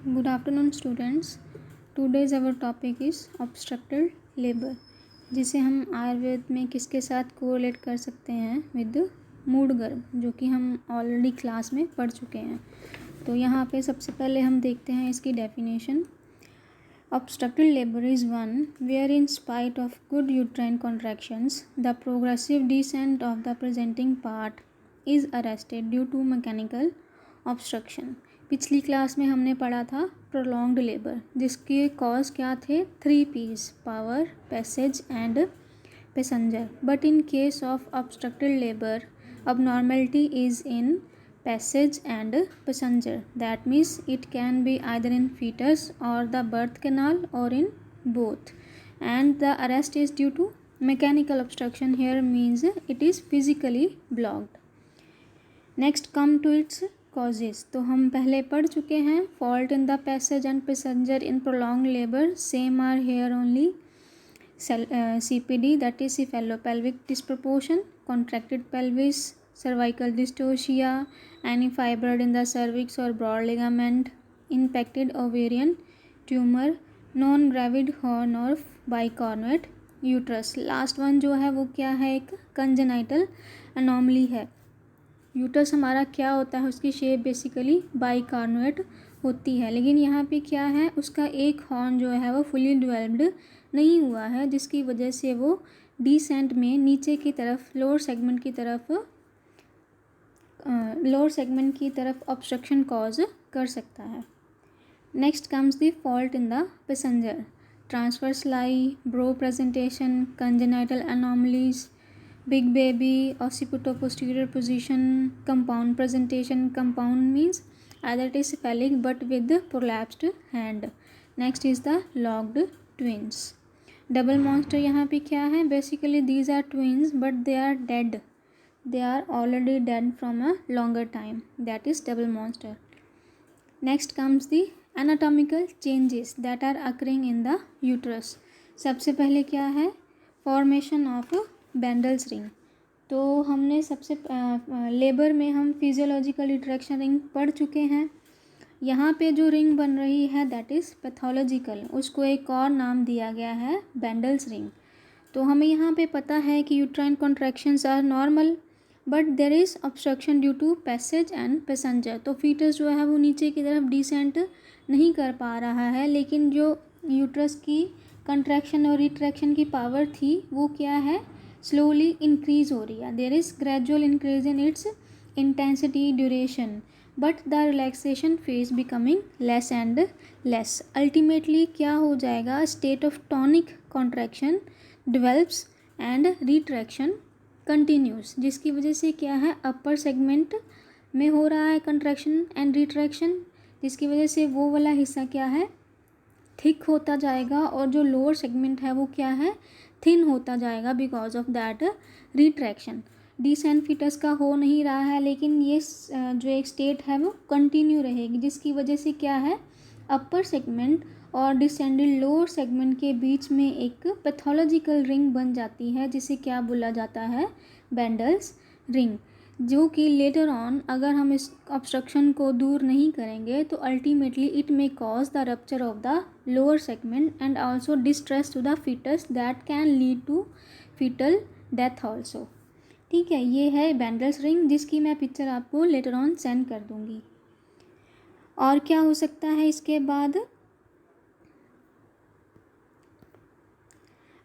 Good afternoon students. Today's our topic is obstructed labor, जिसे हम आयुर्वेद में किसके साथ कोरिलेट कर सकते हैं विद मूड गर्भ, जो कि हम ऑलरेडी क्लास में पढ़ चुके हैं। तो यहाँ पे सबसे पहले हम देखते हैं इसकी definition. Obstructed labor is one where in spite of good uterine contractions the progressive descent of the presenting part is arrested due to mechanical obstruction। पिछली क्लास में हमने पढ़ा था प्रोलॉन्ग्ड लेबर, जिसके कॉज क्या थे? 3 P's: power, passage and passenger. But in case of obstructed labour abnormality is in passage and passenger. That means it can be either in fetus or the birth canal or in both, and the arrest is due to mechanical obstruction. Here means it is physically blocked. Next come to its causes. तो हम पहले पढ़ चुके हैं fault in the passage and passenger in prolonged labor. Same are here only. CPD, that is cephalopelvic disproportion, contracted pelvis, cervical dystocia, any fibroid in the cervix or broad ligament, impacted ovarian tumor, non-gravid horn or bicornuate uterus. Last one जो है वो क्या है? एक congenital anomaly है। Uterus हमारा क्या होता है? उसकी शेप बेसिकली बाइकार्नुएट होती है, लेकिन यहाँ पे क्या है? उसका एक हॉर्न जो है वो फुली डेवलप्ड नहीं हुआ है, जिसकी वजह से वो डिसेंट में नीचे की तरफ लोअर सेगमेंट की तरफ ऑब्स्ट्रक्शन कॉज कर सकता है। Next comes the fault in the passenger. Transverse lie, brow presentation, congenital anomalies, big baby, occipito-posterior position, compound presentation. Compound means either it is cephalic but with the prolapsed hand. Next is the locked twins. Double monster यहाँ पे क्या है? Basically these are twins but they are dead. They are already dead from a longer time. That is double monster. Next comes the anatomical changes that are occurring in the uterus. सबसे पहले क्या है? Formation of Bandl's ring. तो हमने सबसे labour में हम physiological retraction ring पढ़ चुके हैं। यहाँ पे जो रिंग बन रही है दैट इज़ पैथोलॉजिकल, उसको एक और नाम दिया गया है बेंडल्स रिंग। तो हमें यहाँ पे पता है कि uterine contractions are normal but there is obstruction due to passage and passenger. तो फीटस जो है वो नीचे की तरफ डिसेंट नहीं कर पा रहा है, लेकिन जो यूट्रस की कंट्रैक्शन और रिट्रैक्शन की पावर थी वो क्या है? स्लोली इंक्रीज हो रही है। There is gradual increase in its intensity, duration, but the relaxation phase becoming less and less. Ultimately क्या हो जाएगा? State of tonic contraction develops and retraction continues, जिसकी वजह से क्या है? अपर सेगमेंट में हो रहा है कंट्रैक्शन एंड रिट्रैक्शन, जिसकी वजह से वो वाला हिस्सा क्या है? थिक होता जाएगा, और जो लोअर सेगमेंट है वो क्या है? थिन होता जाएगा because of that retraction. Descent fetus का हो नहीं रहा है, लेकिन ये जो एक स्टेट है वो कंटिन्यू रहेगी, जिसकी वजह से क्या है? अपर सेगमेंट और डिसेंडेड लोअर सेगमेंट के बीच में एक पैथोलॉजिकल रिंग बन जाती है, जिसे क्या बोला जाता है? बेंडल्स रिंग। जो कि लेटर ऑन अगर हम इस ऑब्स्ट्रक्शन को दूर नहीं करेंगे तो ultimately it may cause the rupture of the lower segment and also distress to the fetus that can lead to fetal death also. ठीक है, ये है बेंडल्स रिंग, जिसकी मैं पिक्चर आपको लेटर ऑन सेंड कर दूँगी। और क्या हो सकता है इसके बाद?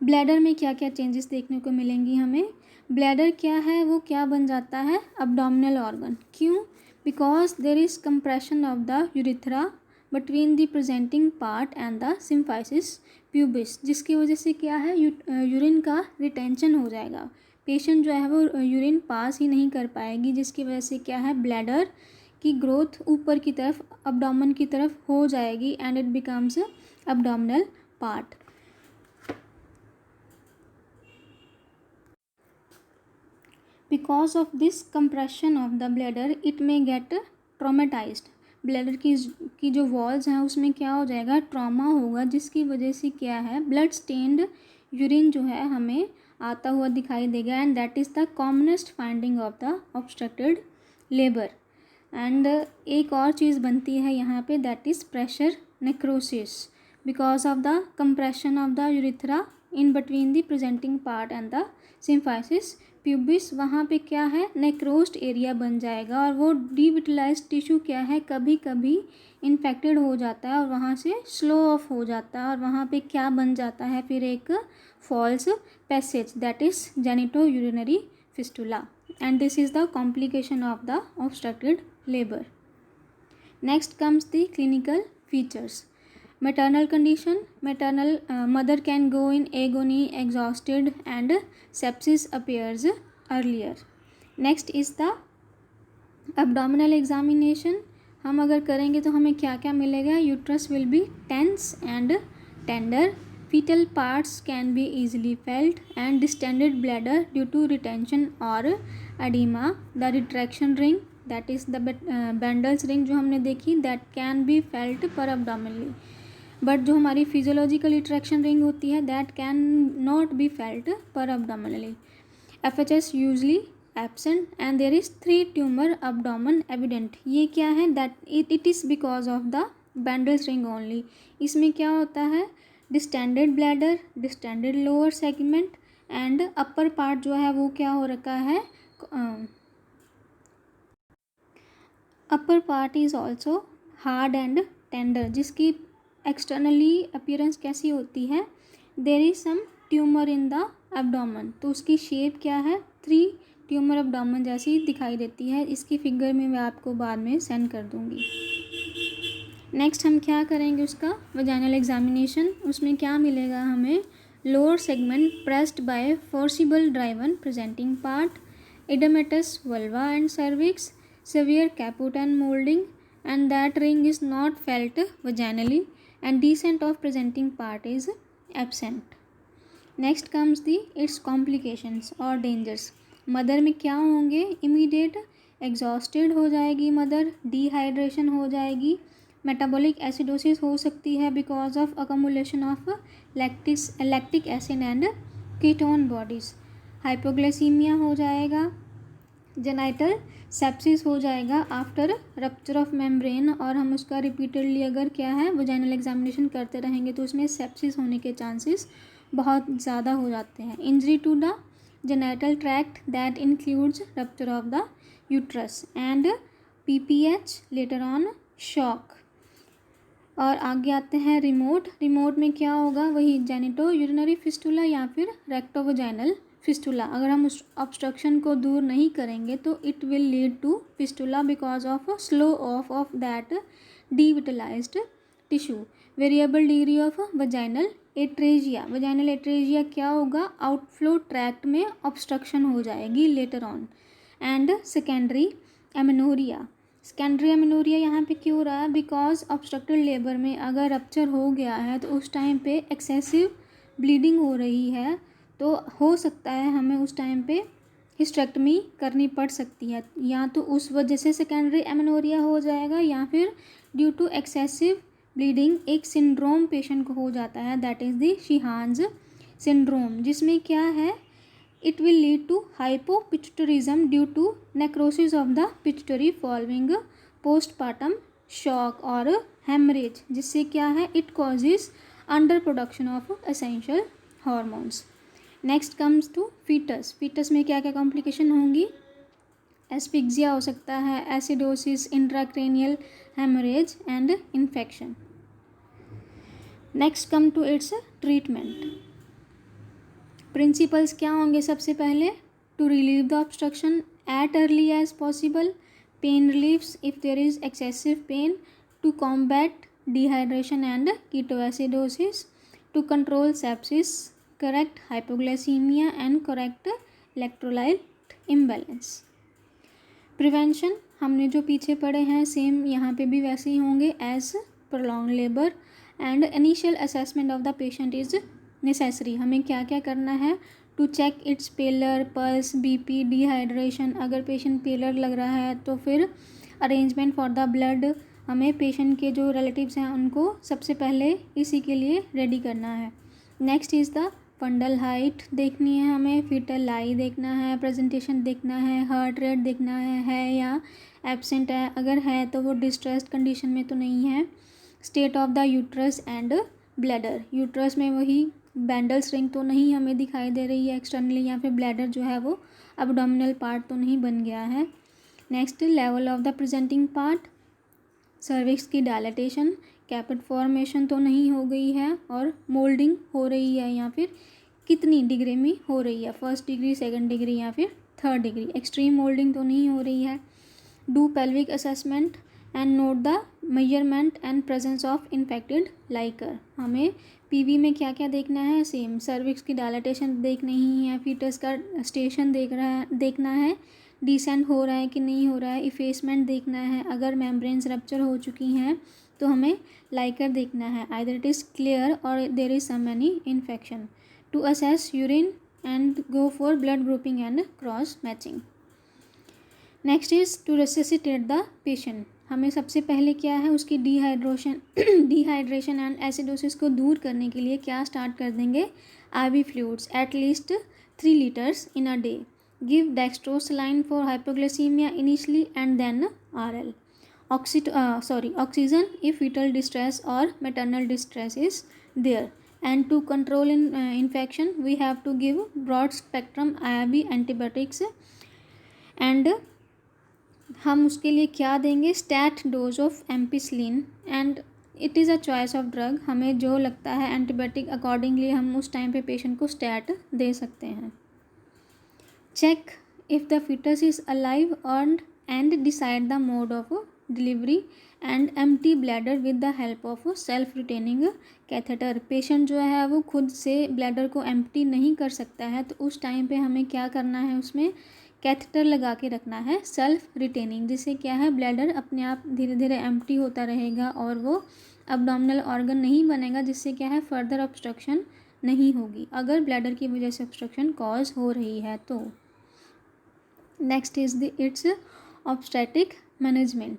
ब्लैडर में क्या क्या चेंजेस देखने को मिलेंगी हमें? ब्लैडर क्या है? वो क्या बन जाता है? Abdominal organ. क्यों? Because there is compression of the urethra between the presenting part and the symphysis pubis, जिसकी वजह से क्या है? यूरिन का रिटेंशन हो जाएगा। पेशेंट जो है वो यूरिन पास ही नहीं कर पाएगी, जिसकी वजह से क्या है? ब्लैडर की ग्रोथ ऊपर की तरफ, अब्डोमेन की तरफ हो जाएगी and it becomes abdominal part. Because of this compression of the bladder, it may get traumatized. Bladder की जो वॉल्स हैं उसमें क्या हो जाएगा? ट्रॉमा होगा, जिसकी वजह से क्या है? ब्लड स्टेन्ड यूरिन जो है हमें आता हुआ दिखाई देगा, and that is the commonest finding of the obstructed labour. And एक और चीज़ बनती है यहाँ पे, that is pressure necrosis because of the compression of the urethra in between the presenting part and the symphysis pubis. वहाँ पे क्या है, नेक्रोस्ड एरिया बन जाएगा और वो डिविटलाइज्ड टिश्यू क्या है, कभी कभी इन्फेक्टेड हो जाता है और वहाँ से स्लो ऑफ हो जाता है और वहाँ पे क्या बन जाता है, फिर एक false passage, that is genito urinary fistula, and this is the complication of the obstructed labor. Next comes the clinical features. Maternal condition, mother can go in agony, exhausted, and sepsis appears earlier. Next is the abdominal examination. हम अगर करेंगे तो हमें क्या क्या मिलेगा, uterus will be tense and tender, fetal parts can be easily felt, and distended bladder due to retention or edema. The retraction ring, that is the Bendel's ring जो हमने देखी, that can be felt per abdominally, but जो हमारी physiological retraction ring होती है, that can not be felt per abdominally. FHS usually absent and there is 3 tumor abdomen evident. ये क्या है, that it is because of the Bendel's ring only. इसमें क्या होता है, distended bladder, distended lower segment and upper part जो है वो क्या हो रखा है, upper part is also hard and tender, जिसकी एक्सटर्नली अपीयरेंस कैसी होती है, there is some tumour in the abdomen, तो उसकी शेप क्या है, 3 ट्यूमर एब्डोमेन जैसी दिखाई देती है। इसकी फिगर में मैं आपको बाद में सेंड कर दूँगी। नेक्स्ट हम क्या करेंगे, उसका वजाइनल एग्जामिनेशन। उसमें क्या मिलेगा हमें, lower segment pressed by forcible driven presenting part, oedematous vulva and cervix, severe caput and molding, and that ring is not felt vaginally, and descent of presenting part is absent. Next comes the its complications or dangers. Mother में क्या होंगे, immediate exhausted हो जाएगी mother, dehydration हो जाएगी, metabolic acidosis हो सकती है because of accumulation of lactic acid and ketone bodies, hypoglycaemia हो जाएगा, जेनाइटल सेप्सिस हो जाएगा आफ्टर रप्चर ऑफ मेम्ब्रेन, और हम उसका रिपीटेडली अगर क्या है वजाइनल एग्जामिनेशन करते रहेंगे तो उसमें सेप्सिस होने के चांसेस बहुत ज़्यादा हो जाते हैं। Injury to the genital tract that includes rupture of the uterus and PPH later on shock. और आगे आते हैं रिमोट में क्या होगा, वही जेनिटो यूरिनरी फिस्टुला या फिर रेक्टोवजाइनल फिस्टुला। अगर हम उस ऑब्स्ट्रक्शन को दूर नहीं करेंगे तो it will lead to fistula because of slough of that devitalised tissue. Variable degree of vaginal atresia क्या होगा, आउटफ्लो ट्रैक्ट में ऑब्स्ट्रक्शन हो जाएगी later on. And secondary amenorrhoea यहाँ पे क्यों रहा है, बिकॉज ऑब्स्ट्रक्टेड लेबर में अगर रप्चर हो गया है तो उस टाइम पे एक्सेसिव ब्लीडिंग हो रही है, तो हो सकता है हमें उस टाइम पे हिस्टेक्टमी करनी पड़ सकती है, या तो उस वजह से सेकेंडरी एमेनोरिया हो जाएगा या फिर ड्यू टू एक्सेसिव ब्लीडिंग एक सिंड्रोम पेशेंट को हो जाता है, दैट इज़ द शीहान्स सिंड्रोम, जिसमें क्या है, it will lead to hypopituitarism due to necrosis of the pituitary following postpartum shock और hemorrhage, जिससे क्या है, it causes underproduction of essential hormones. Next comes to fetus में क्या क्या complication होंगी, एस्फिक्सिया हो सकता है, acidosis, intracranial haemorrhage and infection. Next come to its treatment. Principles क्या होंगे, सबसे पहले to relieve the obstruction at early as possible, pain reliefs if there is excessive pain, to combat dehydration and ketoacidosis, to control sepsis, correct hypoglycaemia and correct electrolyte imbalance. Prevention हमने जो पीछे पढ़े हैं same यहाँ पे भी वैसे ही होंगे as prolong labour, and initial assessment of the patient is necessary. हमें क्या क्या करना है, to check its pallor, pulse, BP, dehydration. अगर पेशेंट पेलर लग रहा है तो फिर अरेंजमेंट फॉर द ब्लड, हमें पेशेंट के जो रिलेटिव्स हैं उनको सबसे पहले इसी के लिए रेडी करना है। Next is the fundal height देखनी है हमें, फीटल लाई देखना है, प्रेजेंटेशन देखना है, हार्ट रेट देखना है या एब्सेंट है, अगर है तो वो डिस्ट्रेस्ड कंडीशन में तो नहीं है। State of the uterus and bladder, uterus में वही बैंडल्स रिंग तो नहीं हमें दिखाई दे रही है एक्सटर्नली, या फिर ब्लैडर जो है वो एब्डोमिनल पार्ट तो नहीं बन गया है। Next, level of the presenting part, cervix की डायलेटेशन, कैपेट फॉर्मेशन तो नहीं हो गई है, और मोल्डिंग हो रही है या फिर कितनी डिग्री में हो रही है, फर्स्ट डिग्री, सेकंड डिग्री या फिर थर्ड डिग्री, एक्सट्रीम मोल्डिंग तो नहीं हो रही है। Do pelvic assessment and note the measurement and presence of infected Likert, हमें पीवी में क्या क्या देखना है, सेम सर्विक्स की डायलेटेशन देखनी ही है, फीटस का स्टेशन देखना है, डिसेंट हो रहा है कि नहीं हो रहा है, इफेसमेंट देखना है, अगर मेम्ब्रेन्स रप्चर हो चुकी हैं तो हमें लाइकर देखना है, आइदर इट इज़ क्लियर और there is some any infection. To assess urine and go for blood grouping and cross matching. Next is to resuscitate the patient, हमें सबसे पहले क्या है उसकी डिहाइड्रेशन एंड एसिडोसिस को दूर करने के लिए क्या स्टार्ट कर देंगे, IV fluids at least 3 litres in a day. Give dextrose saline for hypoglycaemia initially and then RL. Oxygen if fetal distress or maternal distress is there, and to control infection we have to give broad spectrum IV antibiotics, and हम उसके लिए क्या देंगे, stat dose of ampicillin, and it is a choice of drug, हमें जो लगता है antibiotic accordingly हम उस टाइम पे पेशेंट को स्टैट दे सकते हैं। Check if the fetus is alive and decide the mode of delivery and empty bladder with the help of self retaining catheter, patient जो है वो खुद से ब्लैडर को एम्प्टी नहीं कर सकता है तो उस टाइम पे हमें क्या करना है, उसमें कैथेटर लगा के रखना है सेल्फ रिटेनिंग, जिससे क्या है ब्लैडर अपने आप धीरे धीरे एम्प्टी होता रहेगा और वो अब्डोमिनल ऑर्गन नहीं बनेगा, जिससे क्या है फर्दर ऑब्स्ट्रक्शन नहीं होगी अगर ब्लैडर की वजह से ऑब्स्ट्रक्शन कॉज हो रही है तो। Next is the it's obstetric management.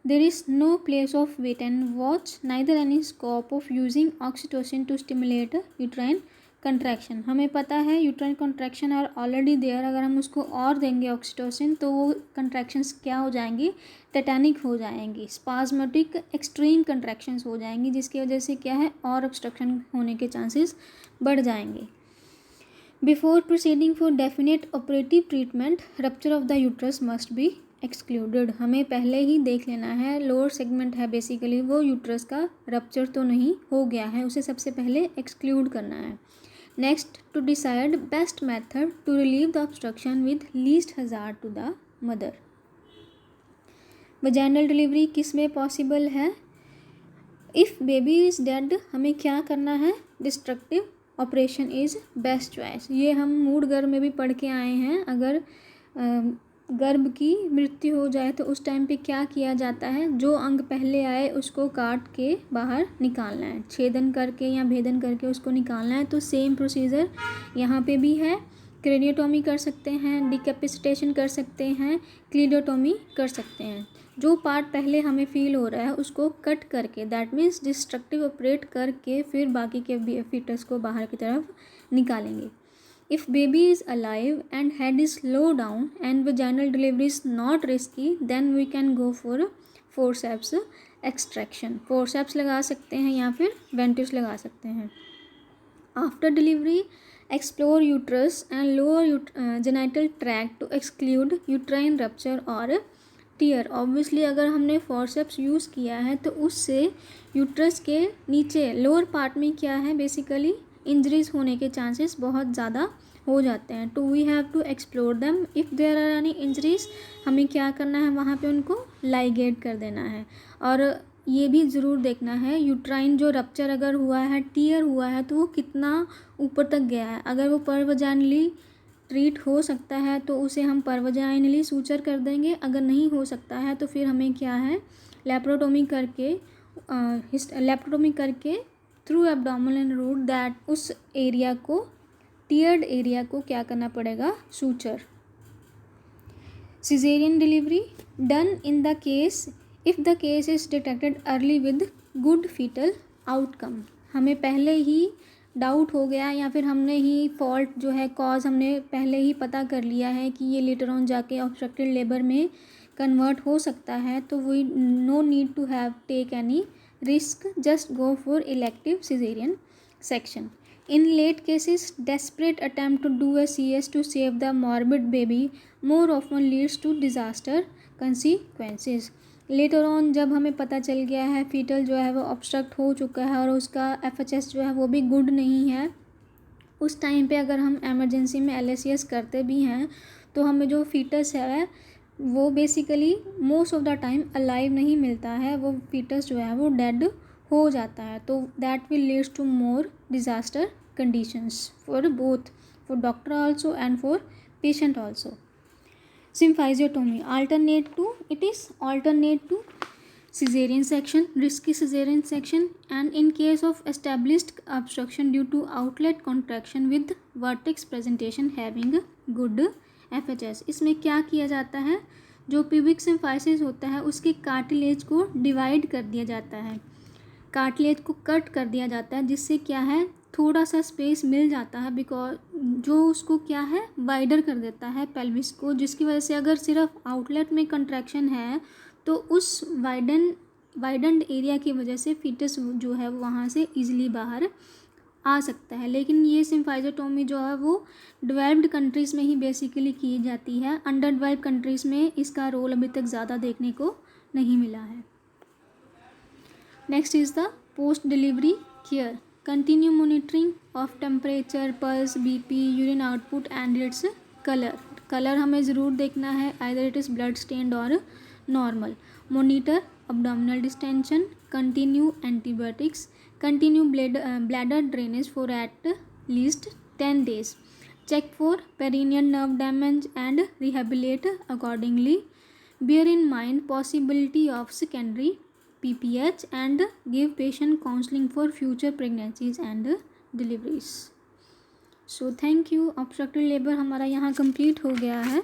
There is no place of wait and watch, neither any scope of using oxytocin to stimulate uterine contraction। हमें पता है uterine contraction are already there, अगर हम उसको और देंगे ऑक्सीटोसिन तो वो कॉन्ट्रैक्शंस क्या हो जाएंगी, टेटानिक हो जाएंगी, स्पाज्मेटिक एक्सट्रीम कॉन्ट्रैक्शंस हो जाएंगी, जिसकी वजह से क्या है और ऑब्स्ट्रक्शन होने के चांसेस बढ़ जाएंगे। Before proceeding for definite operative treatment, rupture of the uterus must be excluded, हमें पहले ही देख लेना है लोअर सेगमेंट है बेसिकली वो यूट्रस का रप्चर तो नहीं हो गया है, उसे सबसे पहले एक्सक्लूड करना है। Next, to decide best method to relieve the obstruction with least hazard to the mother. Vaginal delivery किस में पॉसिबल है, इफ़ बेबी इज़ डेड हमें क्या करना है, destructive operation is best choice, ये हम मूड गर्भ में भी पढ़ के आए हैं, अगर गर्भ की मृत्यु हो जाए तो उस टाइम पे क्या किया जाता है, जो अंग पहले आए उसको काट के बाहर निकालना है, छेदन करके या भेदन करके उसको निकालना है, तो सेम प्रोसीजर यहाँ पे भी है, क्रेनियोटोमी कर सकते हैं, डिकैपिसिटेशन कर सकते हैं, क्लीडोटोमी कर सकते हैं, जो पार्ट पहले हमें फील हो रहा है उसको कट करके दैट मीन्स डिस्ट्रक्टिव ऑपरेट करके फिर बाकी के फीटस को बाहर की तरफ निकालेंगे। If baby is alive and head is low down and vaginal delivery is not risky, then we can go for forceps extraction। forceps लगा सकते हैं या फिर ventus लगा सकते हैं। After delivery, explore uterus and lower genital tract to exclude uterine rupture or tear। Obviously अगर हमने forceps यूज़ किया है तो उससे यूट्रस के नीचे लोअर पार्ट में क्या है बेसिकली इंजरीज होने के चांसेस बहुत ज़्यादा हो जाते हैं। To we have to explore them, if there are any injuries हमें क्या करना है वहाँ पे उनको लाइगेट कर देना है। और ये भी ज़रूर देखना है यूट्राइन जो रप्चर अगर हुआ है, टीयर हुआ है, तो वो कितना ऊपर तक गया है। अगर वो परवजाइनली ट्रीट हो सकता है तो उसे हम परवजाइनली सूचर कर देंगे, अगर नहीं हो सकता है तो फिर हमें क्या है लेप्रोटोमी करके थ्रू एब्डोमिनल रूट दैट उस एरिया को टीयर्ड एरिया को क्या करना पड़ेगा, suture. Caesarean delivery done in the case if the case is detected early with good fetal outcome. हमें पहले ही डाउट हो गया या फिर हमने ही फॉल्ट जो है कॉज हमने पहले ही पता कर लिया है कि ये लेटर ऑन जाके ऑब्स्ट्रक्टेड लेबर में कन्वर्ट हो सकता है, तो we no need to have take any risk, just go for elective cesarean section. In late cases, desperate attempt to do a CS to save the morbid baby more often leads to disaster consequences. Later on जब हमें पता चल गया है fetal जो है वो obstruct हो चुका है और उसका FHS जो है वो भी गुड नहीं है, उस टाइम पे अगर हम एमरजेंसी में LACS करते भी हैं तो हमें जो फीटस है वो basically most of the time alive नहीं मिलता है, वो फीटस जो है वो डेड हो जाता है. तो that will leads to more disaster conditions for both, for doctor also and for patient also. Symphysiotomy alternate to cesarean section, risky cesarean section, and in case of established obstruction due to outlet contraction with vertex presentation having good FHS. इसमें क्या किया जाता है, जो pubic symphysis होता है उसके cartilage को डिवाइड कर दिया जाता है, कार्टिलेज को कट कर दिया जाता है, जिससे क्या है थोड़ा सा स्पेस मिल जाता है, बिकॉज जो उसको क्या है वाइडर कर देता है पेल्विस को, जिसकी वजह से अगर सिर्फ आउटलेट में कंट्रैक्शन है तो उस वाइडन्ड एरिया की वजह से फीटस जो है वहाँ से ईजिली बाहर आ सकता है. लेकिन ये सिम्फाइजियोटोमी जो है वो डेवलप्ड कंट्रीज़ में ही बेसिकली की जाती है. अंडर डेवलप्ड कंट्रीज़ में इसका रोल अभी तक ज़्यादा देखने को नहीं मिला है. Next is the post delivery care. Continue monitoring of temperature, pulse, BP, urine output and its colour हमें ज़रूर देखना है, either it is blood stained और normal. Monitor abdominal distension, continue antibiotics, continue bladder drainage for at least 10 days, check for perineal nerve damage and rehabilitate accordingly. Bear in mind possibility of secondary PPH and give patient counseling for future pregnancies and deliveries. So thank you. obstructive labor हमारा यहाँ complete हो गया है.